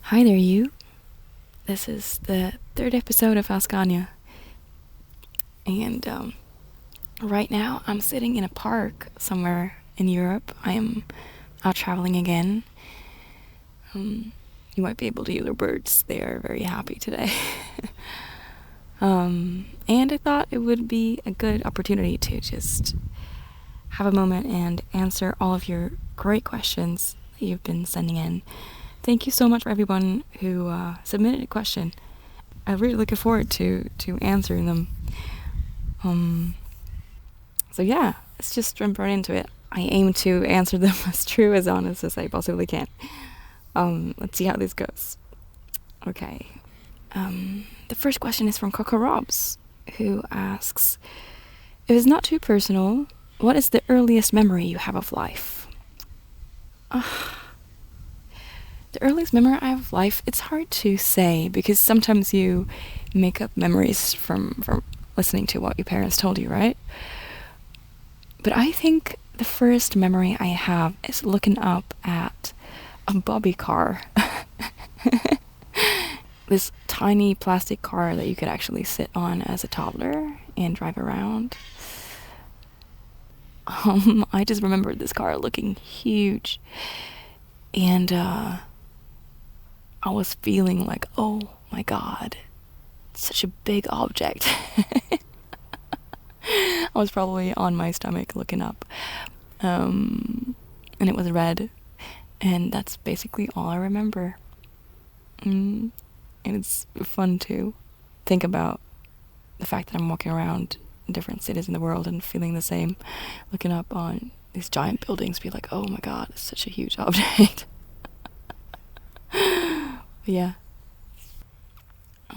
Hi there, you. This is the third episode of Ask Anya. And right now I'm sitting in a park somewhere in Europe. I am out traveling again. You might be able to hear the birds. They are very happy today. And I thought it would be a good opportunity to just have a moment and answer all of your great questions that you've been sending in. Thank you so much for everyone who submitted a question. I'm really looking forward to answering them. So yeah, let's just jump right into it. I aim to answer them as true, as honest as I possibly can. Let's see how this goes. Okay. The first question is from Coco Robs, who asks, if it's not too personal, what is the earliest memory you have of life? The earliest memory I have of life, it's hard to say because sometimes you make up memories from listening to what your parents told you, right? But I think the first memory I have is looking up at a bobby car. This tiny plastic car that you could actually sit on as a toddler and drive around. I just remember this car looking huge. And I was feeling like, oh my god, such a big object. I was probably on my stomach looking up. And it was red. And that's basically all I remember. And it's fun to think about the fact that I'm walking around different cities in the world and feeling the same, looking up on these giant buildings, be like, oh my god, it's such a huge object. Yeah.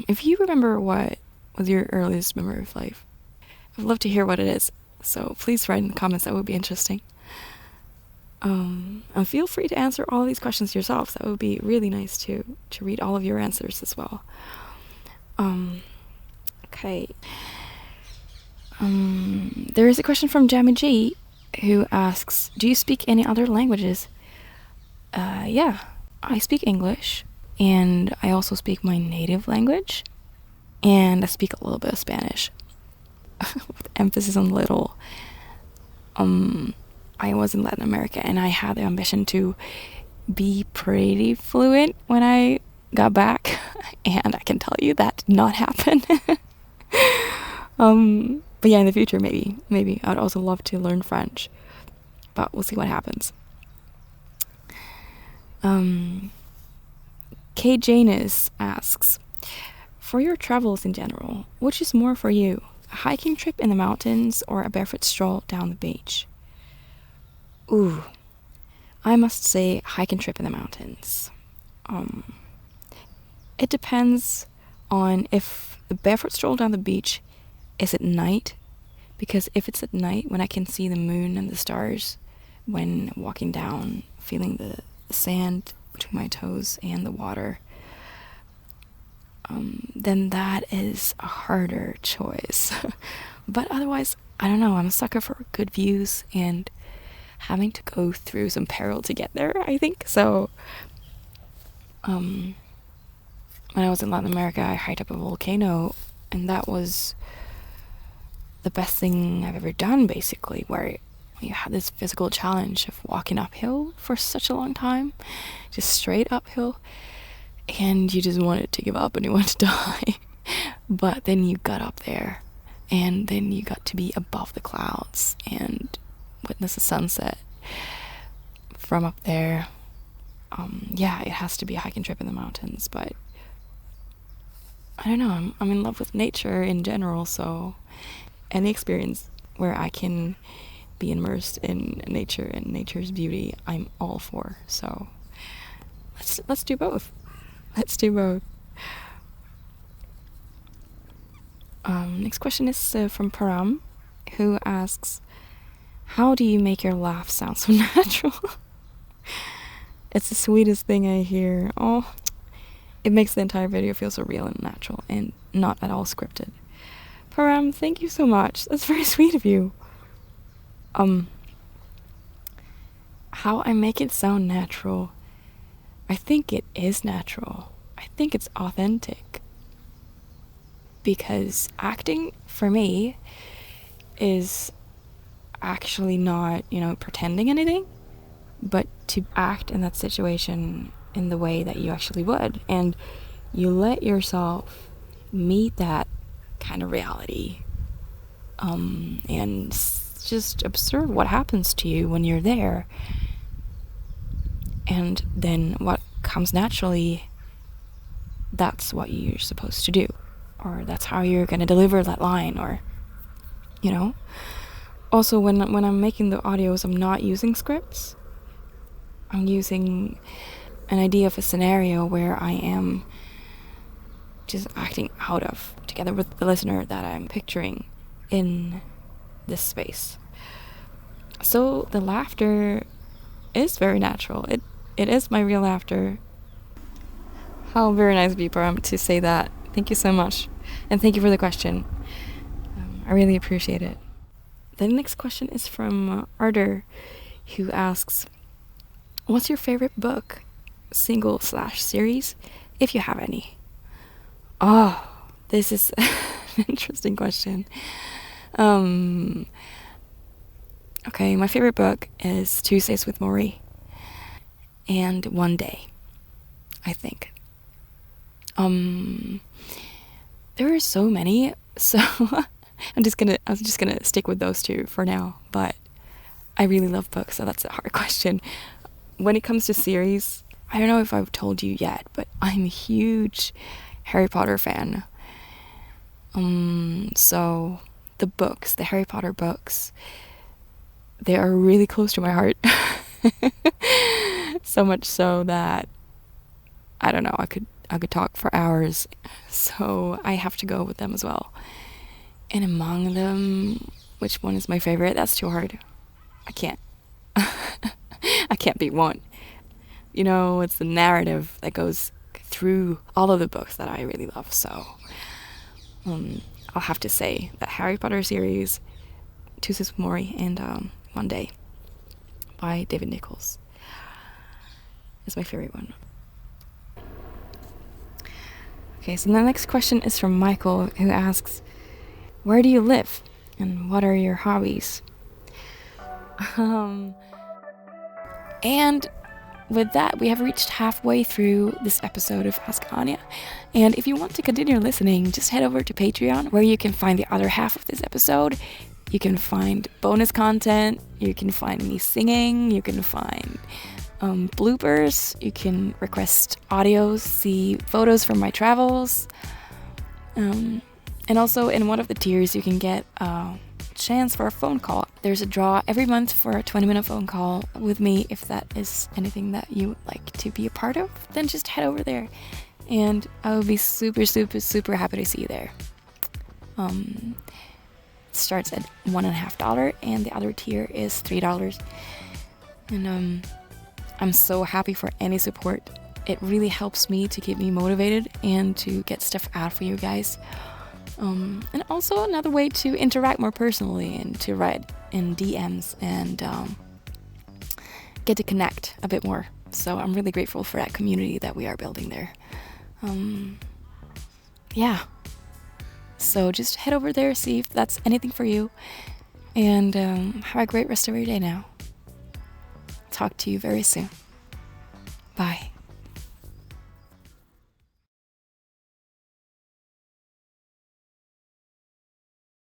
If you remember what was your earliest memory of life, I'd love to hear what it is, so please write in the comments. That would be interesting. And feel free to answer all of these questions yourself. That would be really nice to read all of your answers as well. Okay. There is a question from Jamie G, who asks, do you speak any other languages? Yeah, I speak English, and I also speak my native language, and I speak a little bit of Spanish, with emphasis on little. I was in Latin America, and I had the ambition to be pretty fluent when I got back, and I can tell you that did not happen. But yeah, in the future, maybe I'd also love to learn French, but we'll see what happens. Kay Janus asks, for your travels in general, which is more for you, a hiking trip in the mountains or a barefoot stroll down the beach? Ooh, I must say hiking trip in the mountains. It depends on if the barefoot stroll down the beach is at night, because if it's at night when I can see the moon and the stars when walking down, feeling the sand between my toes and the water, then that is a harder choice. But otherwise, I don't know, I'm a sucker for good views and having to go through some peril to get there, I think. So when I was in Latin America, I hiked up a volcano, and that was the best thing I've ever done, basically, where you had this physical challenge of walking uphill for such a long time, just straight uphill, and you just wanted to give up and you wanted to die. But then you got up there, and then you got to be above the clouds and witness the sunset from up there. Yeah, it has to be a hiking trip in the mountains, but I don't know, I'm in love with nature in general, so any experience where I can be immersed in nature and nature's beauty, I'm all for. So let's do both. Let's do both. Next question is from Param, who asks, how do you make your laugh sound so natural? It's the sweetest thing I hear. Oh, it makes the entire video feel so real and natural and not at all scripted. Param, thank you so much. That's very sweet of you. How I make it sound natural. I think it is natural. I think it's authentic. Because acting, for me, is actually not, pretending anything, but to act in that situation in the way that you actually would. And you let yourself meet that kind of reality. And just observe what happens to you when you're there. And then what comes naturally, that's what you're supposed to do. Or that's how you're going to deliver that line, or, Also, when I'm making the audios, I'm not using scripts. I'm using an idea of a scenario where I am just acting out of, together with the listener that I'm picturing in this space. So the laughter is very natural. It is my real laughter. How very nice of you, Param, to say that. Thank you so much. And thank you for the question. I really appreciate it. The next question is from Arder, who asks, what's your favorite book, single/series, if you have any? Oh, this is an interesting question. Okay, my favorite book is Tuesdays with Maury and One Day, I think. There are so many, so I'm just gonna stick with those two for now, but I really love books, so that's a hard question. When it comes to series, I don't know if I've told you yet, but I'm a huge Harry Potter fan. So the Harry Potter books, they are really close to my heart. So much so that, I don't know, I could talk for hours. So I have to go with them as well. And among them, which one is my favorite? That's too hard. I can't beat one. It's the narrative that goes through all of the books that I really love. So I'll have to say that Harry Potter series, Tuesdays with Maury, and One Day by David Nichols is my favorite one. Okay, so the next question is from Michael, who asks, where do you live and what are your hobbies? And with that, we have reached halfway through this episode of Ask Anya. And if you want to continue listening, just head over to Patreon, where you can find the other half of this episode. You can find bonus content, you can find me singing, you can find bloopers, you can request audios, see photos from my travels. And also in one of the tiers, you can get a chance for a phone call. There's a draw every month for a 20-minute phone call with me. If that is anything that you would like to be a part of, then just head over there. And I will be super, super, super happy to see you there. It starts at $1.50 and the other tier is $3. And I'm so happy for any support. It really helps me to keep me motivated and to get stuff out for you guys. And also another way to interact more personally and to write in DMs and get to connect a bit more. So I'm really grateful for that community that we are building there. Yeah. So just head over there, see if that's anything for you, and have a great rest of your day now. Talk to you very soon. Bye.